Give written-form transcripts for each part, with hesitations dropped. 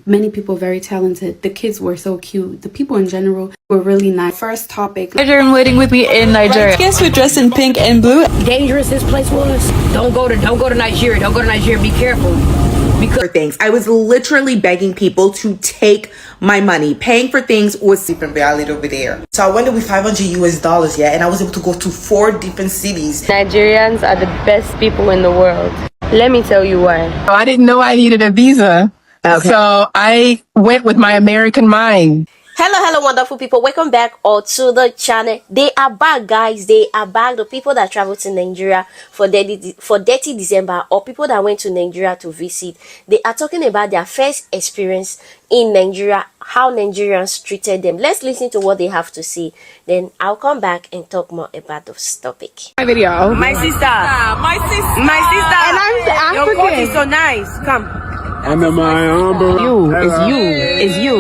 Many people very talented. The kids were so cute. The people in general were really nice. First topic. Nigeria waiting with me in Nigeria. Guests were dressed in pink and blue. Dangerous this place was. Don't go to Nigeria. Don't go to Nigeria. Be careful. Because things, I was literally begging people to take my money. Paying for things was super valid over there. So I went with $500 yeah, and I was able to go to 4 different cities. Nigerians are the best people in the world. Let me tell you why. I didn't know I needed a visa. Okay. So I went with my American mind. Hello wonderful people, welcome back all to the channel. They are back, guys. They are back. The people that traveled to Nigeria for dirty December, or people that went to Nigeria to visit, they are talking about their first experience in Nigeria, how Nigerians treated them. Let's listen to what they have to say, then I'll come back and talk more about this topic. My video. My sister. My sister. And I'm African. Your coat is so nice. Come. It's you.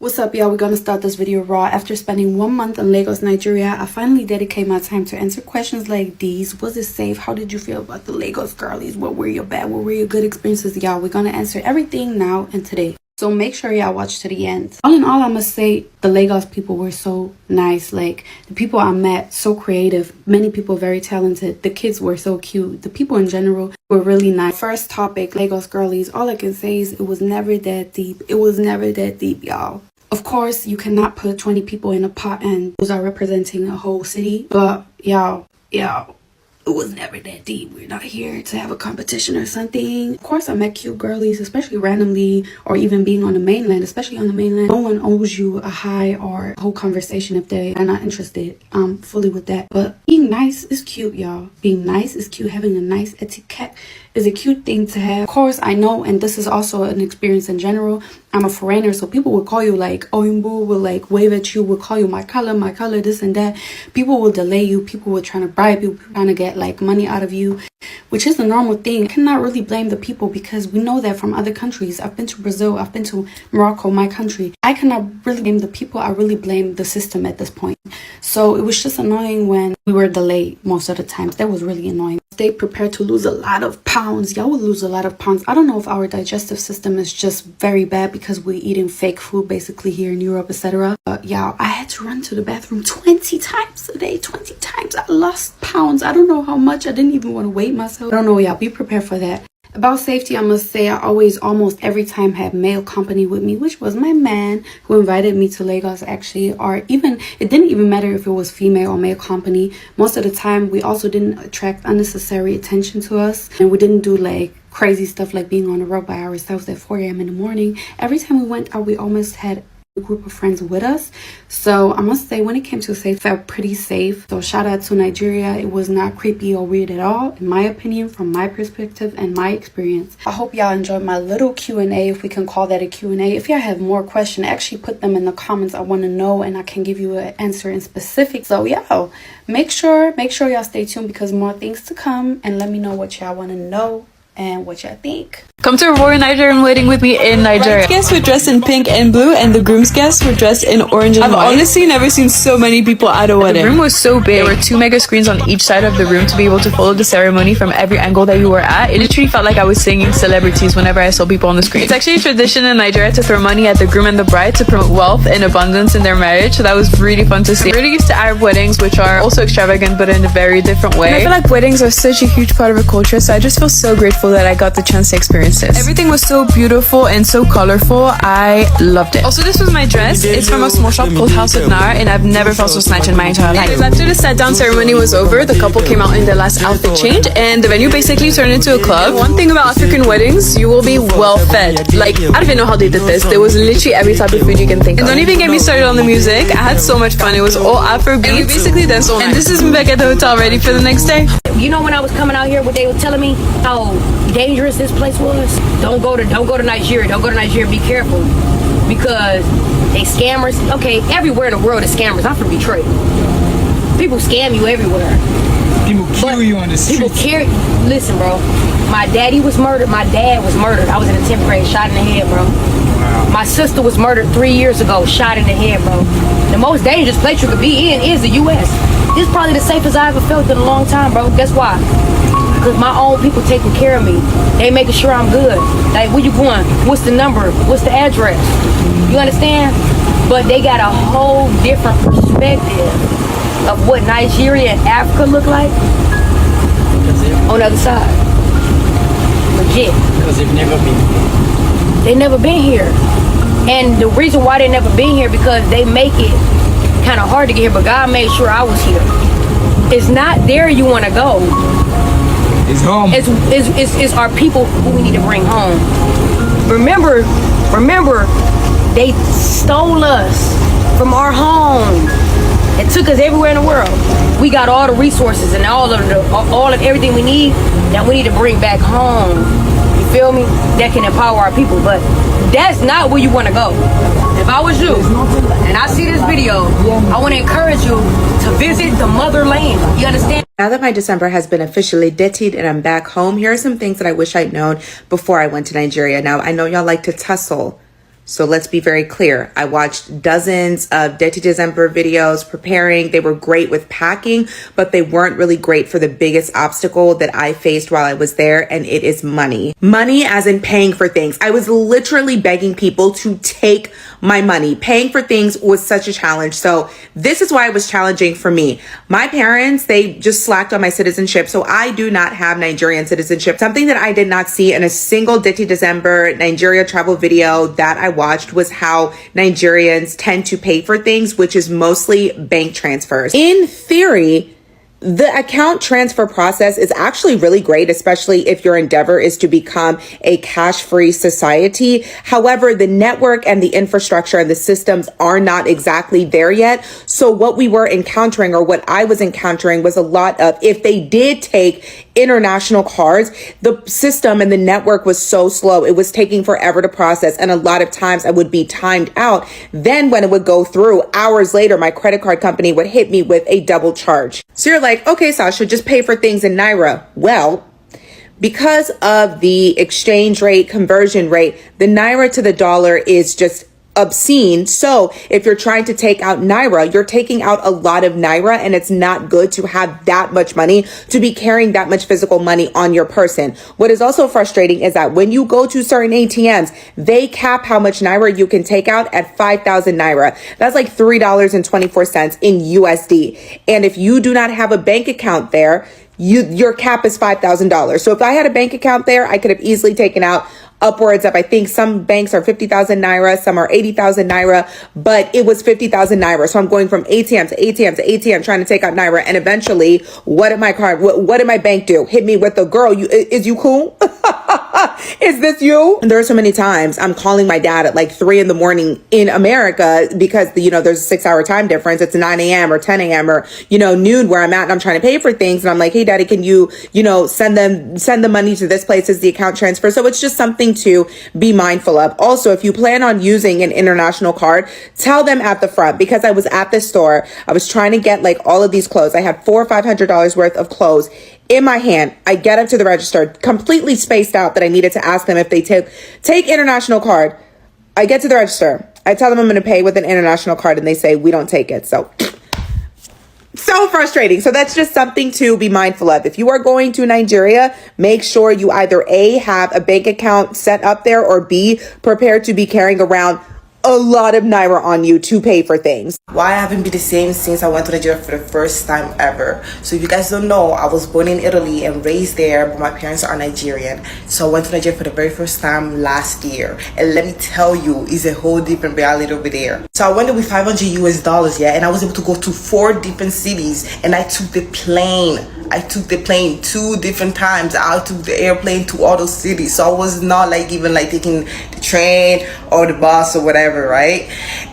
What's up, y'all? We're gonna start this video raw. After spending 1 month in Lagos, Nigeria, I finally dedicate my time to answer questions like these. Was it safe? How did you feel about the Lagos girlies? What were your good experiences? Y'all, we're gonna answer everything now and today. So make sure y'all watch to the end. All in all, I must say the Lagos people were so nice. Like, the people I met, so creative. Many people very talented. The kids were so cute. The people in general were really nice. First topic, Lagos girlies. All I can say is it was never that deep. It was never that deep, y'all. Of course, you cannot put 20 people in a pot and those are representing a whole city. But y'all, it was never that deep. We're not here to have a competition or something. Of course, I met cute girlies, especially randomly, or even being on the mainland, especially on the mainland. No one owes you a hi or a whole conversation if they are not interested. I'm fully with that. But being nice is cute, y'all. Being nice is cute. Having a nice etiquette is a cute thing to have. Of course, I know, and this is also an experience in general. I'm a foreigner, so people will call you like Oyinbo, will like wave at you, will call you my color, this and that. People will delay you, people will trying to bribe you, trying to get like money out of you, which is a normal thing. I cannot really blame the people because we know that from other countries. I've been to Brazil, I've been to Morocco, my country. I cannot really blame the people, I really blame the system at this point. So it was just annoying when we were delayed most of the times. That was really annoying. Stay prepared to lose a lot of pounds. Y'all will lose a lot of pounds. I don't know if our digestive system is just very bad because we're eating fake food basically here in Europe, etc. But y'all, I had to run to the bathroom 20 times a day. 20 times. I lost pounds. I don't know how much. I didn't even want to weigh myself. I don't know, y'all. Be prepared for that. About safety, I must say I always, almost every time, had male company with me, which was my man who invited me to Lagos, actually. Or even, it didn't even matter if it was female or male company. Most of the time, we also didn't attract unnecessary attention to us. And we didn't do like crazy stuff like being on the road by ourselves at 4 a.m. in the morning. Every time we went out, we almost had a group of friends with us. So I must say, when it came to safe, felt pretty safe. So shout out to Nigeria. It was not creepy or weird at all, in my opinion, from my perspective and my experience. I hope y'all enjoyed my little Q&A, if we can call that a Q&A. If y'all have more questions, actually put them in the comments. I want to know and I can give you an answer in specific. So yeah, make sure y'all stay tuned because more things to come, and let me know what y'all want to know and what y'all think. Come to Roar Nigeria waiting with me in Nigeria. Guests were dressed in pink and blue, and the groom's guests were dressed in orange and white. I've honestly never seen so many people at a wedding. The room was so big. There were 2 mega screens on each side of the room to be able to follow the ceremony from every angle that you were at. It literally felt like I was singing celebrities whenever I saw people on the screen. It's actually a tradition in Nigeria to throw money at the groom and the bride to promote wealth and abundance in their marriage. So that was really fun to see. I'm really used to Arab weddings, which are also extravagant but in a very different way. And I feel like weddings are such a huge part of a culture, so I just feel so grateful that I got the chance to experience this. Everything was so beautiful and so colorful. I loved it. Also, this was my dress. It's from a small shop called House of Nar, and I've never felt so snatched in my entire life. After the sat down ceremony was over, the couple came out in their last outfit change, and the venue basically turned into a club. One thing about African weddings, you will be well fed. Like, I don't even know how they did this. There was literally every type of food you can think of. And don't even get me started on the music. I had so much fun. It was all Afrobeat, and we basically danced all night. And this is me back at the hotel ready for the next day. You know, when I was coming out here, what they were telling me, how dangerous this place was. Don't go to Nigeria. Don't go to Nigeria. Be careful because they scammers. Okay, everywhere in the world is scammers. I'm from Detroit. People scam you everywhere. People kill you on the street. Listen, bro. My daddy was murdered. My dad was murdered. I was in the 10th grade, shot in the head, bro. Wow. My sister was murdered 3 years ago, shot in the head, bro. The most dangerous place you could be in is the U.S. This is probably the safest I ever felt in a long time, bro. Guess why? Because my own people taking care of me. They making sure I'm good. Like, where you going? What's the number? What's the address? You understand? But they got a whole different perspective of what Nigeria and Africa look like on the other side. Legit. Because they've never been here. They never been here. And the reason why they never been here, because they make it kind of hard to get here, but God made sure I was here. It's not there you want to go. It's home. It's our people who we need to bring home. Remember, they stole us from our home. It took us everywhere in the world. We got all the resources and all of everything we need that we need to bring back home. You feel me? That can empower our people, but that's not where you want to go. If I was you and I see this video, I want to encourage you to visit the motherland. You understand? Now that my December has been officially dittied and I'm back home, here are some things that I wish I'd known before I went to Nigeria. Now, I know y'all like to tussle, so let's be very clear. I watched dozens of Dirty December videos preparing. They were great with packing, but they weren't really great for the biggest obstacle that I faced while I was there, and it is money. Money as in paying for things. I was literally begging people to take my money. Paying for things was such a challenge. So this is why it was challenging for me. My parents, they just slacked on my citizenship. So I do not have Nigerian citizenship. Something that I did not see in a single Dirty December Nigeria travel video that I watched was how Nigerians tend to pay for things, which is mostly bank transfers. In theory, the account transfer process is actually really great, especially if your endeavor is to become a cash-free society. However, the network and the infrastructure and the systems are not exactly there yet. So what we were encountering, or what I was encountering, was a lot of, if they did take international cards, the system and the network was so slow. It was taking forever to process. And a lot of times I would be timed out. Then when it would go through, hours later, my credit card company would hit me with a double charge. So you're like, okay, Sasha, just pay for things in Naira. Well, because of the exchange rate, conversion rate, the Naira to the dollar is just obscene. So if you're trying to take out Naira, you're taking out a lot of Naira, and it's not good to have that much money, to be carrying that much physical money on your person. What is also frustrating is that when you go to certain ATMs, they cap how much Naira you can take out at 5,000 Naira. That's like $3.24 in USD. And if you do not have a bank account there, your cap is $5,000. So if I had a bank account there, I could have easily taken out upwards of, I think some banks are 50,000 Naira, some are 80,000 Naira, but it was 50,000 Naira. So I'm going from ATM to ATM to ATM trying to take out Naira. And eventually, what did my bank do? Hit me with the, girl, is you cool? Is this you? And there are so many times I'm calling my dad at like 3 a.m. in America because, there's a 6-hour time difference. It's 9 a.m. or 10 a.m. or, noon where I'm at, and I'm trying to pay for things. And I'm like, hey, daddy, can you, send the money to this place as the account transfer? So it's just something to be mindful of. Also, if you plan on using an international card, tell them at the front, because I was at this store. I was trying to get like all of these clothes. I had $400 or $500 worth of clothes in my hand. I get up to the register, completely spaced out that I needed to ask them if they take international card. I get to the register. I tell them I'm going to pay with an international card, and they say, we don't take it. So frustrating. So that's just something to be mindful of. If you are going to Nigeria, make sure you either A, have a bank account set up there, or B, prepared to be carrying around a lot of Naira on you to pay for things. Why I haven't been the same since I went to Nigeria for the first time ever. So if you guys don't know, I was born in Italy and raised there, but my parents are Nigerian. So I went to Nigeria for the very first time last year. And let me tell you, it's a whole different reality over there. So I went there with $500 yeah, and I was able to go to 4 different cities, and I took the plane. 2 different times. I took the airplane to all those cities. So I was not even taking the train or the bus or whatever, right?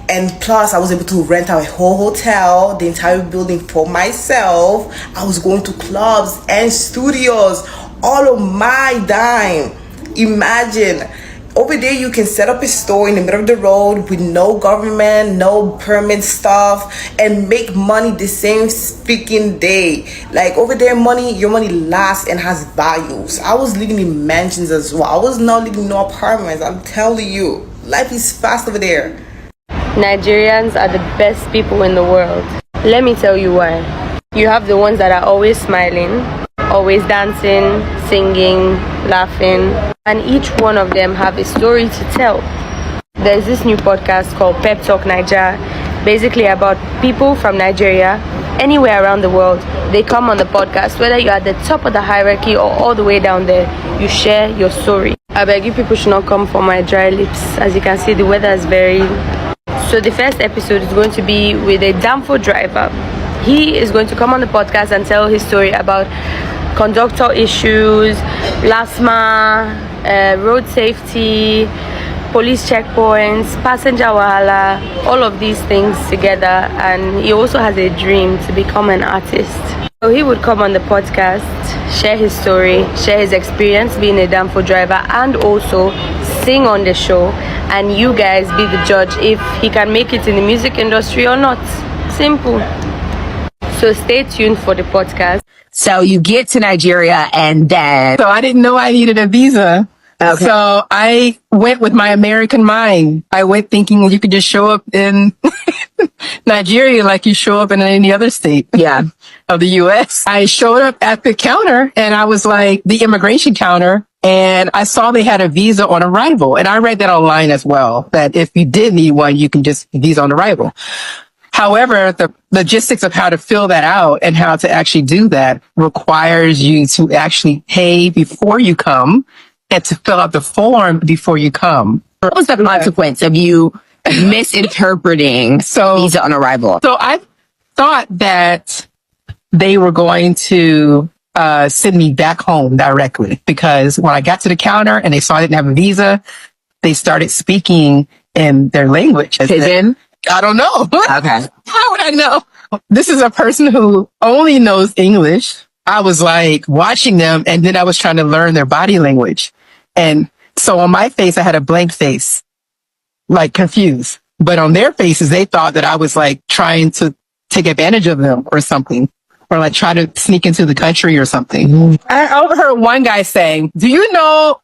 And plus, I was able to rent out a whole hotel, the entire building for myself. I was going to clubs and studios, all of my dime. Imagine. Over there, you can set up a store in the middle of the road with no government, no permit stuff, and make money the same freaking day. Like over there, your money lasts and has values. I was living in mansions as well. I was not living in no apartments. I'm telling you, life is fast over there. Nigerians are the best people in the world. Let me tell you why. You have the ones that are always smiling. always dancing, singing, laughing, and each one of them have a story to tell. There's this new podcast called Pep Talk Niger, basically about people from Nigeria, anywhere around the world. They come on the podcast, whether you're at the top of the hierarchy or all the way down there, you share your story. I beg you people should not come for my dry lips. As you can see, the weather is very... So the first episode is going to be with a Danfo driver. He is going to come on the podcast and tell his story about conductor issues, LASMA, road safety, police checkpoints, passenger wahala, all of these things together. And he also has a dream to become an artist. So he would come on the podcast, share his story, share his experience being a Danfo driver, and also sing on the show, and you guys be the judge if he can make it in the music industry or not. Simple. So stay tuned for the podcast. So you get to Nigeria and then... So I didn't know I needed a visa. Okay. So I went with my American mind. I went thinking you could just show up in Nigeria like you show up in any other state of the U.S. I showed up at the counter and I was like, the immigration counter, and I saw they had a visa on arrival. And I read that online as well, that if you did need one, you can just visa on arrival. However, the logistics of how to fill that out and how to actually do that requires you to actually pay before you come and to fill out the form before you come. What was the consequence of you misinterpreting visa on arrival? So I thought that they were going to send me back home directly, because when I got to the counter and they saw I didn't have a visa, they started speaking in their language. Pidgin? I don't know. Okay. How would I know? This is a person who only knows English. I was like watching them, and then I was trying to learn their body language. And so on my face, I had a blank face, like confused. But on their faces, they thought that I was like trying to take advantage of them or something, or like try to sneak into the country or something. I overheard one guy saying, "Do you know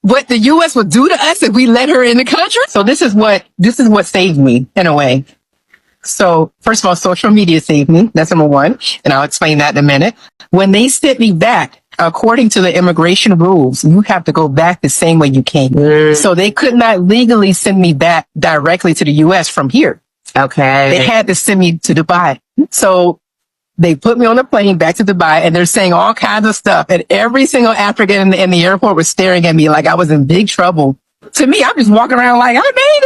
what the U.S. would do to us if we let her in the country?" So this is what saved me in a way. So first of all, social media saved me. That's number one. And I'll explain that in a minute. When they sent me back, according to the immigration rules, you have to go back the same way you came. So they could not legally send me back directly to the U.S. from here. Okay. They had to send me to Dubai. So they put me on a plane back to Dubai, and they're saying all kinds of stuff. And every single African in the airport was staring at me like I was in big trouble. To me, I'm just walking around like, I made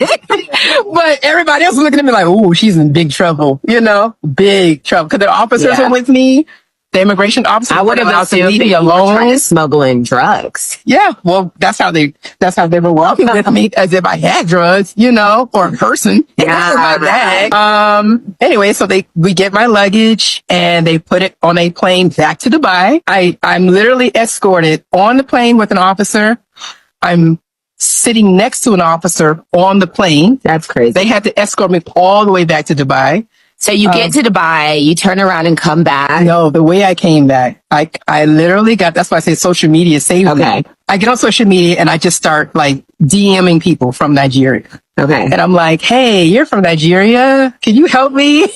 it. But everybody else was looking at me like, oh, she's in big trouble, big trouble. Because the officers were with me. The immigration officer. I would have allowed to leave me alone. Trying to smuggle in drugs. Yeah, well, that's how they were walking with me, as if I had drugs, or a person. Yeah. Anyway, so we get my luggage and they put it on a plane back to Dubai. I'm literally escorted on the plane with an officer. I'm sitting next to an officer on the plane. That's crazy. They had to escort me all the way back to Dubai. So you get to Dubai, you turn around and come back. No, the way I came back, I literally that's why I say social media saved me. I get on social media and I just start like DMing people from Nigeria. Okay. And I'm like, hey, you're from Nigeria. Can you help me?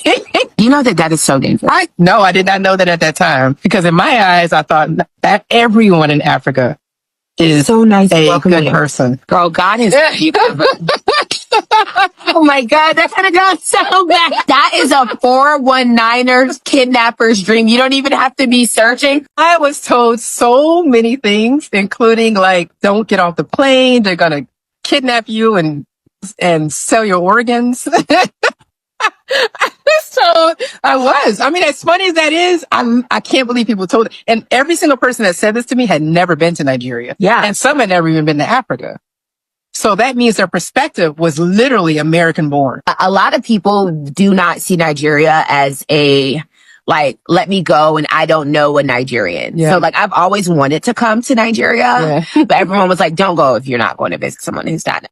You know that is so dangerous. No, I did not know that at that time, because in my eyes, I thought that everyone in Africa is so nice, a good person. Girl, God has you covered. Oh my God, that's gonna go so bad. That is a 419ers kidnapper's dream. You don't even have to be searching. I was told so many things, including like, don't get off the plane. They're gonna kidnap you and sell your organs. So I mean, as funny as that is, I can't believe people told it. And every single person that said this to me had never been to Nigeria. Yeah. And some had never even been to Africa. So that means their perspective was literally American born. A lot of people do not see Nigeria as let me go and I don't know a Nigerian. Yeah. So I've always wanted to come to Nigeria, but everyone was like, don't go if you're not going to visit someone who's not